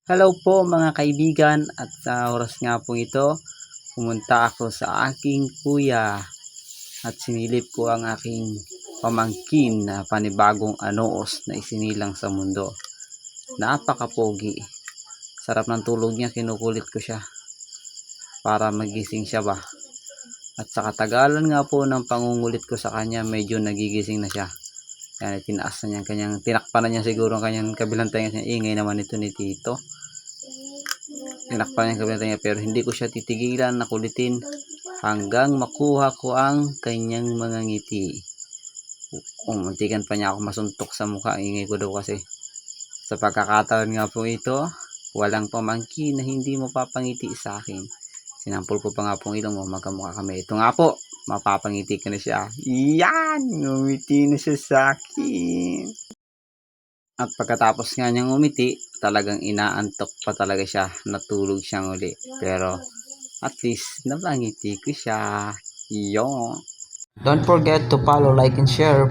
Hello po mga kaibigan, at sa oras nga po ito, pumunta ako sa aking kuya at sinilip ko ang aking pamangkin na panibagong anoos na isinilang sa mundo. Napakapogi. Sarap ng tulog niya, kinukulit ko siya para magising siya ba. At sa katagalan nga po ng pangungulit ko sa kanya, medyo nagigising na siya. Kaya tinaas na niya kanyang, tinakpan na niya siguro ang kanyang kabilang tenga. Ingay naman ito ni Tito. Tinakpan niya kabilang tenga, pero hindi ko siya titigilan na kulitin hanggang makuha ko ang kanyang mga ngiti. Muntikan pa niya ako masuntok sa mukha. Ingay ko daw kasi. Sa pagkakataon nga po ito, walang pamangkin na hindi mapapangiti sa akin. Sinampol ko pa nga pong ilong mo, magkamukha kami. Ito nga po, mapapangiti ka na siya. Yan! Ngumiti na siya sa akin. At pagkatapos nga niyang umiti, talagang inaantok pa talaga siya. Natulog siyang uli. Pero at least napangiti ko siya. Yo! Don't forget to follow, like, and share.